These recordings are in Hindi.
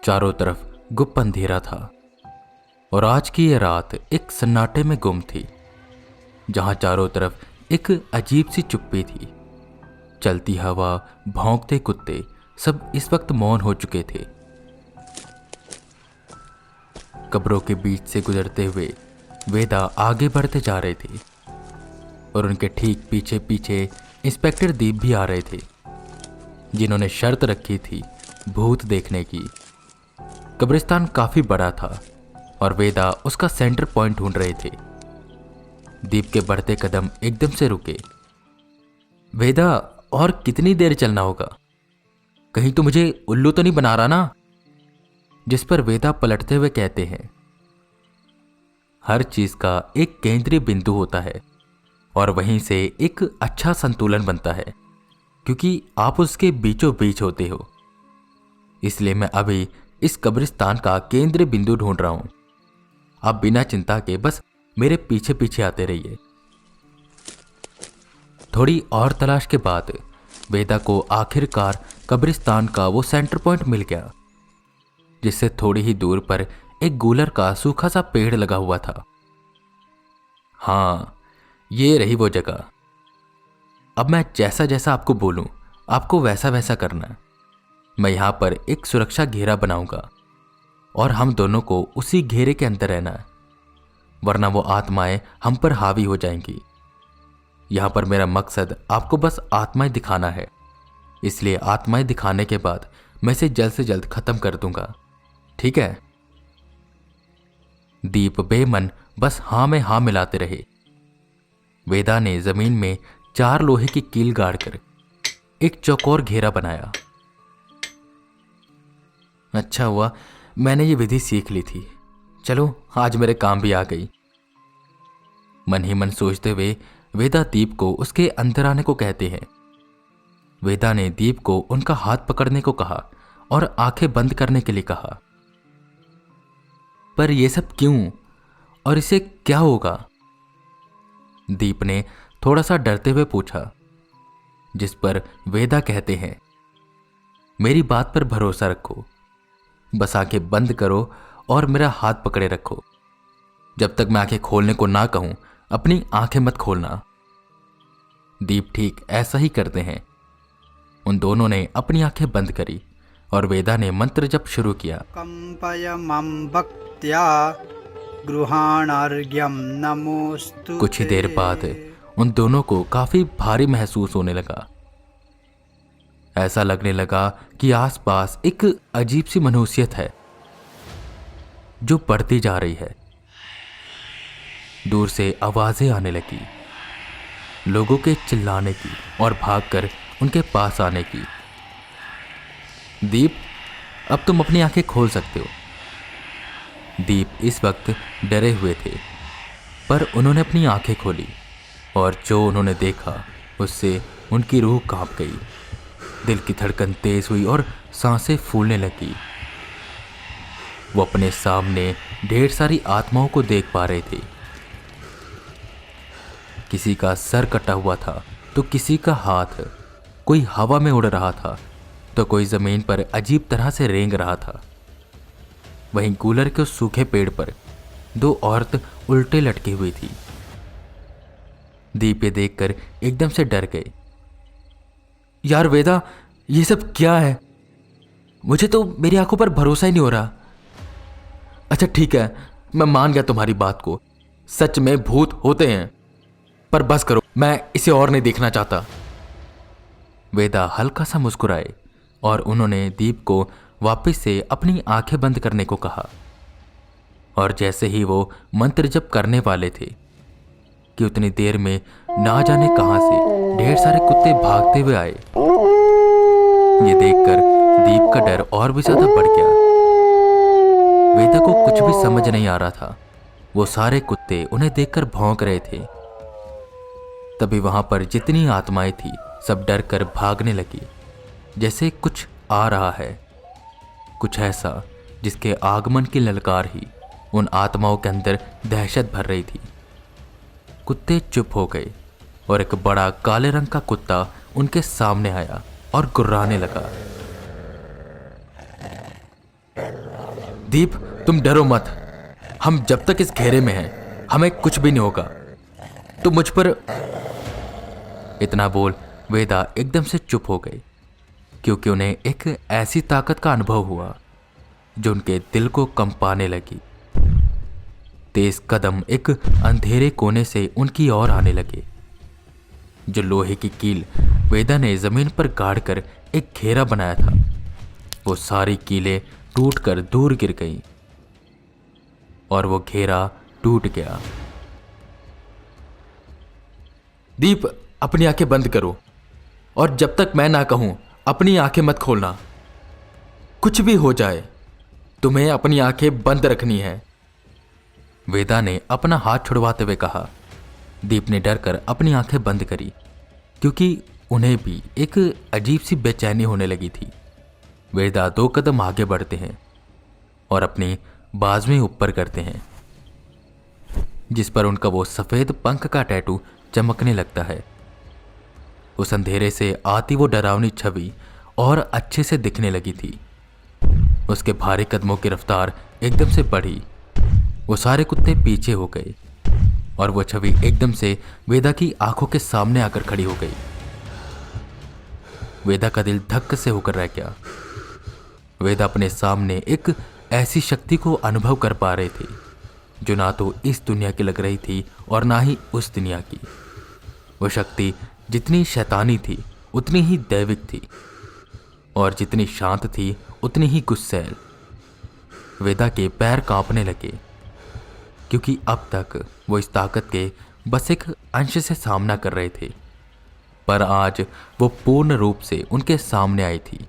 चारों तरफ गुप्त अंधेरा था और आज की यह रात एक सन्नाटे में गुम थी, जहां चारों तरफ एक अजीब सी चुप्पी थी। चलती हवा, भौंकते कुत्ते सब इस वक्त मौन हो चुके थे। कब्रों के बीच से गुजरते हुए वेदा आगे बढ़ते जा रहे थे और उनके ठीक पीछे पीछे इंस्पेक्टर दीप भी आ रहे थे, जिन्होंने शर्त रखी थी भूत देखने की। कब्रिस्तान काफी बड़ा था और वेदा उसका सेंटर पॉइंट ढूंढ रहे थे। दीप के बढ़ते कदम एकदम से रुके। वेदा, और कितनी देर चलना होगा? कहीं तो मुझे उल्लू तो नहीं बना रहा ना? जिस पर वेदा पलटते हुए कहते हैं, हर चीज का एक केंद्रीय बिंदु होता है और वहीं से एक अच्छा संतुलन बनता है, क्योंकि आप उसके बीचों बीच होते हो। इसलिए मैं अभी इस कब्रिस्तान का केंद्रीय बिंदु ढूंढ रहा हूं। आप बिना चिंता के बस मेरे पीछे पीछे आते रहिए। थोड़ी और तलाश के बाद वेदा को आखिरकार कब्रिस्तान का वो सेंटर पॉइंट मिल गया, जिससे थोड़ी ही दूर पर एक गूलर का सूखा सा पेड़ लगा हुआ था। हाँ, ये रही वो जगह। अब मैं जैसा जैसा आपको बोलूं, आपको वैसा वैसा करना है। मैं यहां पर एक सुरक्षा घेरा बनाऊंगा और हम दोनों को उसी घेरे के अंदर रहना है, वरना वो आत्माएं हम पर हावी हो जाएंगी। यहां पर मेरा मकसद आपको बस आत्माएं दिखाना है, इसलिए आत्माएं दिखाने के बाद मैं इसे जल्द से जल्द खत्म कर दूंगा, ठीक है? दीप बेमन बस हां में हां मिलाते रहे। वेदा ने जमीन में 4 लोहे की कील गाड़कर एक चौकोर घेरा बनाया। अच्छा हुआ मैंने ये विधि सीख ली थी। चलो, आज मेरे काम भी आ गई। मन ही मन सोचते हुए वेदा दीप को उसके अंदर आने को कहते हैं। वेदा ने दीप को उनका हाथ पकड़ने को कहा और आंखें बंद करने के लिए कहा। पर यह सब क्यों और इसे क्या होगा? दीप ने थोड़ा सा डरते हुए पूछा, जिस पर वेदा कहते हैं, मेरी बात पर भरोसा रखो, बस आंखें बंद करो और मेरा हाथ पकड़े रखो। जब तक मैं आंखें खोलने को ना कहूं, अपनी आंखें मत खोलना। दीप ठीक ऐसा ही करते हैं। उन दोनों ने अपनी आंखें बंद करी और वेदा ने मंत्र जप शुरू किया। कंपय मम भक्त्या गृहाणार्घ्यं नमोस्तुते। कुछ ही देर बाद उन दोनों को काफी भारी महसूस होने लगा। ऐसा लगने लगा कि आसपास एक अजीब सी मनुष्यत है जो बढ़ती जा रही है। दूर से आवाजें आने लगी, लोगों के चिल्लाने की और भागकर उनके पास आने की। दीप, अब तुम अपनी आंखें खोल सकते हो। दीप इस वक्त डरे हुए थे, पर उन्होंने अपनी आंखें खोली और जो उन्होंने देखा उससे उनकी रूह कांप गई। दिल की धड़कन तेज हुई और सांसें फूलने लगी। वो अपने सामने ढेर सारी आत्माओं को देख पा रहे थे। किसी का सर कटा हुआ था तो किसी का हाथ, कोई हवा में उड़ रहा था तो कोई जमीन पर अजीब तरह से रेंग रहा था। वहीं गूलर के उस सूखे पेड़ पर 2 औरत उल्टे लटकी हुई थी। दीप ये देखकर एकदम से डर गए। यार वेदा, ये सब क्या है? मुझे तो मेरी आंखों पर भरोसा ही नहीं हो रहा। अच्छा ठीक है, मैं मान गया तुम्हारी बात को, सच में भूत होते हैं, पर बस करो, मैं इसे और नहीं देखना चाहता। वेदा हल्का सा मुस्कुराए और उन्होंने दीप को वापस से अपनी आंखें बंद करने को कहा। और जैसे ही वो मंत्र जप करने वाले थे कि उतनी देर में ना जाने कहां से ढेर सारे कुत्ते भागते हुए आए। ये देखकर दीप का डर और भी ज्यादा बढ़ गया। वेदा को कुछ भी समझ नहीं आ रहा था। वो सारे कुत्ते उन्हें देखकर भौंक रहे थे। तभी वहां पर जितनी आत्माएं थी सब डर कर भागने लगी, जैसे कुछ आ रहा है, कुछ ऐसा जिसके आगमन की ललकार ही उन आत्माओं के अंदर दहशत भर रही थी। कुत्ते चुप हो गए और एक बड़ा काले रंग का कुत्ता उनके सामने आया और गुर्राने लगा। दीप, तुम डरो मत। हम जब तक इस घेरे में हैं हमें कुछ भी नहीं होगा। तुम मुझ पर। इतना बोल वेदा एकदम से चुप हो गई, क्योंकि उन्हें एक ऐसी ताकत का अनुभव हुआ जो उनके दिल को कंपाने लगी। तेज कदम एक अंधेरे कोने से उनकी ओर आने लगे। जो लोहे की कील वेदा ने जमीन पर गाड़कर एक घेरा बनाया था, वो सारी कीलें टूटकर दूर गिर गईं और वो घेरा टूट गया। दीप, अपनी आंखें बंद करो और जब तक मैं ना कहूं अपनी आंखें मत खोलना। कुछ भी हो जाए तुम्हें अपनी आंखें बंद रखनी है। वेदा ने अपना हाथ छुड़वाते हुए कहा। दीप ने डरकर अपनी आंखें बंद करी, क्योंकि उन्हें भी एक अजीब सी बेचैनी होने लगी थी। वेदा 2 कदम आगे बढ़ते हैं और अपनी बाजुएं ऊपर करते हैं, जिस पर उनका वो सफेद पंख का टैटू चमकने लगता है। उस अंधेरे से आती वो डरावनी छवि और अच्छे से दिखने लगी थी। उसके भारी कदमों की रफ्तार एकदम से बढ़ी। वो सारे कुत्ते पीछे हो गए और वो छवि एकदम से वेदा की आंखों के सामने आकर खड़ी हो गई। वेदा का दिल धक्क से होकर रह गया। वेदा अपने सामने एक ऐसी शक्ति को अनुभव कर पा रहे थे जो ना तो इस दुनिया की लग रही थी और ना ही उस दुनिया की। वो शक्ति जितनी शैतानी थी उतनी ही दैविक थी, और जितनी शांत थी उतनी ही गुस्सैल। वेदा के पैर कांपने लगे, क्योंकि अब तक वो इस ताकत के बस एक अंश से सामना कर रहे थे, पर आज वो पूर्ण रूप से उनके सामने आई थी।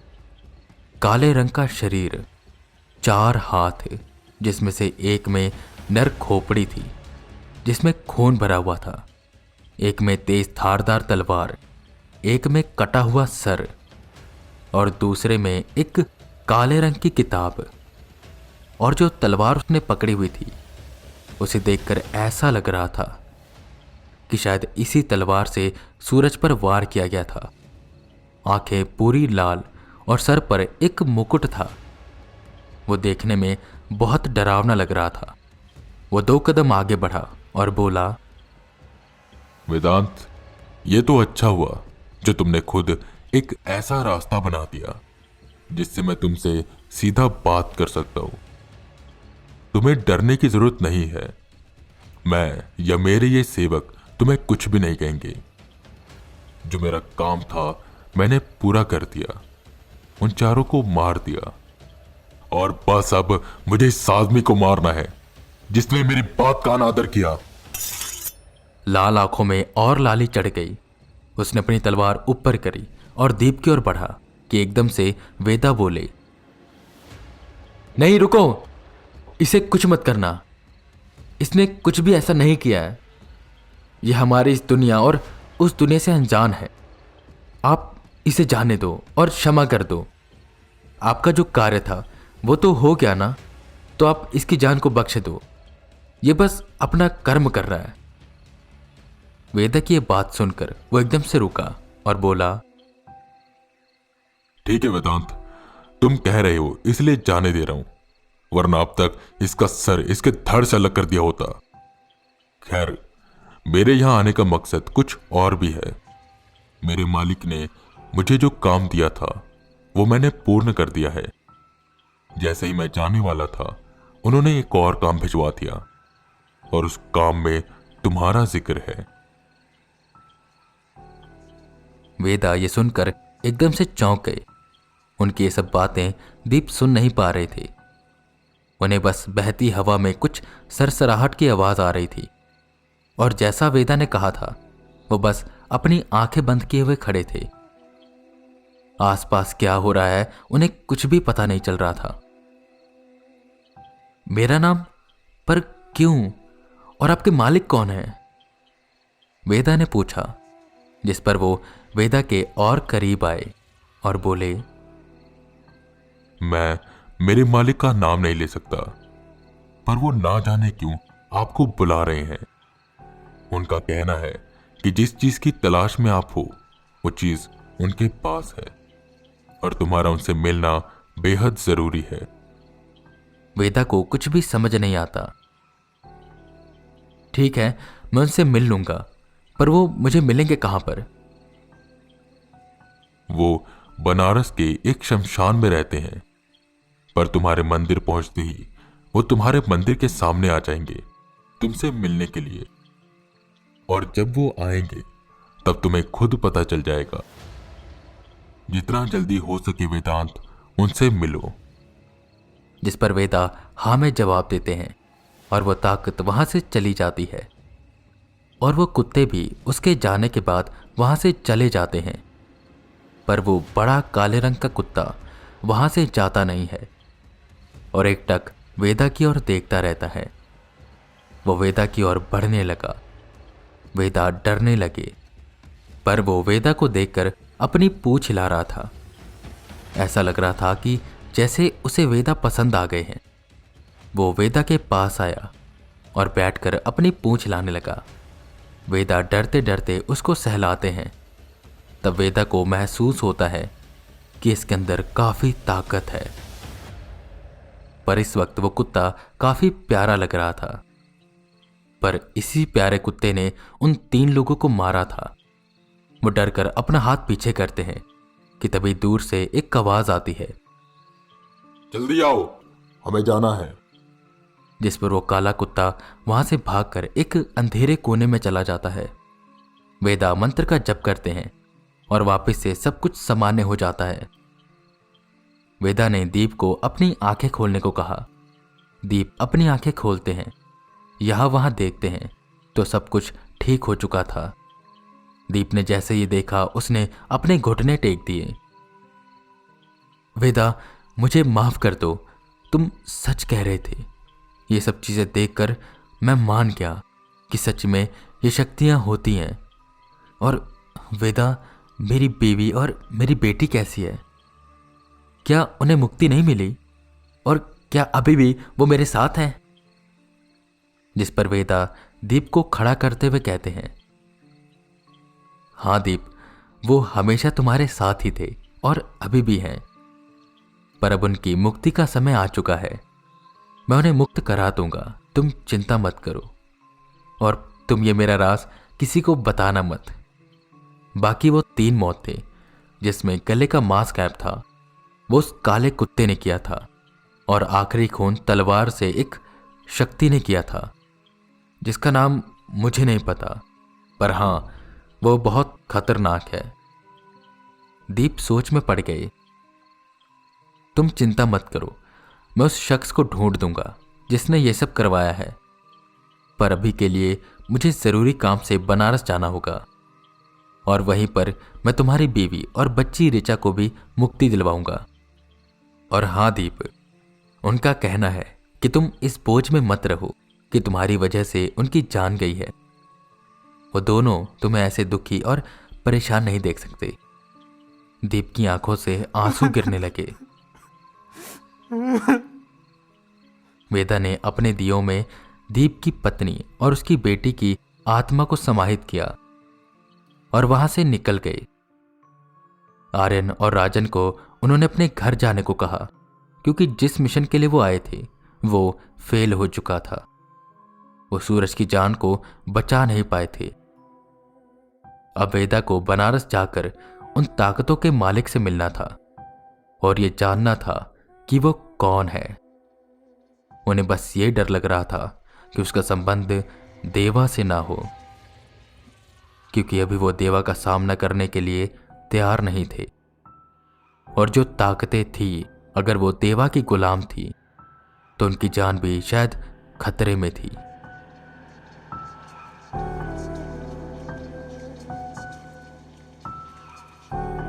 काले रंग का शरीर, 4 हाथ, जिसमें से एक में नर खोपड़ी थी जिसमें खून भरा हुआ था, एक में तेज धारदार तलवार, एक में कटा हुआ सर और दूसरे में एक काले रंग की किताब। और जो तलवार उसने पकड़ी हुई थी उसे देखकर ऐसा लग रहा था कि शायद इसी तलवार से सूरज पर वार किया गया था। आंखें पूरी लाल और सर पर एक मुकुट था। वो देखने में बहुत डरावना लग रहा था। वो 2 कदम आगे बढ़ा और बोला, वेदांत, ये तो अच्छा हुआ जो तुमने खुद एक ऐसा रास्ता बना दिया जिससे मैं तुमसे सीधा बात कर सकता हूं। तुम्हें डरने की जरूरत नहीं है। मैं या मेरे ये सेवक तुम्हें कुछ भी नहीं कहेंगे। जो मेरा काम था मैंने पूरा कर दिया, उन 4 को मार दिया, और बस अब मुझे इस आदमी को मारना है जिसने मेरी बात का अनादर किया। लाल आंखों में और लाली चढ़ गई। उसने अपनी तलवार ऊपर करी और दीप की ओर बढ़ा कि एकदम से वेदा बोले, नहीं रुको, इसे कुछ मत करना। इसने कुछ भी ऐसा नहीं किया है। यह हमारी इस दुनिया और उस दुनिया से अनजान है। आप इसे जाने दो और क्षमा कर दो। आपका जो कार्य था वो तो हो गया ना, तो आप इसकी जान को बख्श दो। ये बस अपना कर्म कर रहा है। वेदा की ये बात सुनकर वो एकदम से रुका और बोला, ठीक है वेदांत, तुम कह रहे हो इसलिए जाने दे रहा हूं, वरना अब तक इसका सर इसके धड़ से अलग कर दिया होता। खैर, मेरे यहां आने का मकसद कुछ और भी है। मेरे मालिक ने मुझे जो काम दिया था वो मैंने पूर्ण कर दिया है। जैसे ही मैं जाने वाला था उन्होंने एक और काम भिजवा दिया, और उस काम में तुम्हारा जिक्र है। वेदा ये सुनकर एकदम से चौंक गए। उनकी ये सब बातें दीप सुन नहीं पा रहे थे। उन्हें बस बहती हवा में कुछ सरसराहट की आवाज आ रही थी, और जैसा वेदा ने कहा था वो बस अपनी आंखें बंद किए हुए खड़े थे। आसपास क्या हो रहा है उन्हें कुछ भी पता नहीं चल रहा था। मेरा नाम? पर क्यों? और आपके मालिक कौन है? वेदा ने पूछा, जिस पर वो वेदा के और करीब आए और बोले, मैं मेरे मालिक का नाम नहीं ले सकता, पर वो ना जाने क्यों आपको बुला रहे हैं। उनका कहना है कि जिस चीज की तलाश में आप हो वो चीज उनके पास है, और तुम्हारा उनसे मिलना बेहद जरूरी है। वेदा को कुछ भी समझ नहीं आता। ठीक है, मैं उनसे मिल लूंगा, पर वो मुझे मिलेंगे कहां पर? वो बनारस के एक शमशान में रहते हैं, पर तुम्हारे मंदिर पहुंचते ही वो तुम्हारे मंदिर के सामने आ जाएंगे तुमसे मिलने के लिए। और जब वो आएंगे तब तुम्हें खुद पता चल जाएगा। जितना जल्दी हो सके वेदांत, उनसे मिलो। जिस पर वेदा हाँ में जवाब देते हैं और वो ताकत वहां से चली जाती है। और वो कुत्ते भी उसके जाने के बाद वहां से चले जाते हैं। पर वो बड़ा काले रंग का कुत्ता वहां से जाता नहीं है और एकटक वेदा की ओर देखता रहता है। वो वेदा की ओर बढ़ने लगा। वेदा डरने लगे, पर वो वेदा को देखकर अपनी पूंछ हिला रहा था। ऐसा लग रहा था कि जैसे उसे वेदा पसंद आ गए हैं। वो वेदा के पास आया और बैठकर अपनी पूंछ हिलाने लगा। वेदा डरते डरते उसको सहलाते हैं। तब वेदा को महसूस होता है कि इसके अंदर काफी ताकत है। पर इस वक्त वो कुत्ता काफी प्यारा लग रहा था। पर इसी प्यारे कुत्ते ने उन 3 लोगों को मारा था। वो डरकर अपना हाथ पीछे करते हैं कि तभी दूर से एक आवाज आती है, जल्दी आओ, हमें जाना है। जिस पर वो काला कुत्ता वहां से भागकर एक अंधेरे कोने में चला जाता है। वेदा मंत्र का जप करते हैं और वापस से सब कुछ सामान्य हो जाता है। वेदा ने दीप को अपनी आंखें खोलने को कहा। दीप अपनी आंखें खोलते हैं। यहां वहां देखते हैं तो सब कुछ ठीक हो चुका था। दीप ने जैसे ही देखा उसने अपने घुटने टेक दिए। वेदा, मुझे माफ कर दो, तुम सच कह रहे थे। ये सब चीजें देखकर मैं मान गया कि सच में ये शक्तियां होती हैं। और वेदा, मेरी बीवी और मेरी बेटी कैसी है? क्या उन्हें मुक्ति नहीं मिली? और क्या अभी भी वो मेरे साथ हैं? जिस पर वेदा दीप को खड़ा करते हुए कहते हैं, हाँ दीप, वो हमेशा तुम्हारे साथ ही थे और अभी भी हैं। पर अब उनकी मुक्ति का समय आ चुका है। मैं उन्हें मुक्त करा दूंगा, तुम चिंता मत करो। और तुम ये मेरा राज किसी को बताना मत। बाकी वो 3 मौत थे जिसमें गले का मांस गायब था, वो उस काले कुत्ते ने किया था। और आखिरी खून तलवार से एक शक्ति ने किया था जिसका नाम मुझे नहीं पता, पर हाँ, वो बहुत खतरनाक है। दीप सोच में पड़ गए। तुम चिंता मत करो, मैं उस शख्स को ढूंढ दूंगा जिसने ये सब करवाया है। पर अभी के लिए मुझे जरूरी काम से बनारस जाना होगा और वहीं पर मैं तुम्हारी बीवी और बच्ची ऋचा को भी मुक्ति दिलवाऊंगा। और हाँ दीप, उनका कहना है कि तुम इस बोझ में मत रहो कि तुम्हारी वजह से उनकी जान गई है। वो दोनों तुम्हें ऐसे दुखी और परेशान नहीं देख सकते। दीप की आंखों से आंसू गिरने लगे। वेदा ने अपने दियों में दीप की पत्नी और उसकी बेटी की आत्मा को समाहित किया और वहां से निकल गए। आर्यन और राजन को उन्होंने अपने घर जाने को कहा क्योंकि जिस मिशन के लिए वो आए थे वो फेल हो चुका था। वो सूरज की जान को बचा नहीं पाए थे। अब वेदा को बनारस जाकर उन ताकतों के मालिक से मिलना था और ये जानना था कि वो कौन है। उन्हें बस ये डर लग रहा था कि उसका संबंध देवा से ना हो, क्योंकि अभी वो देवा का सामना करने के लिए तैयार नहीं थे। और जो ताकतें थी, अगर वो देवा की गुलाम थी तो उनकी जान भी शायद खतरे में थी।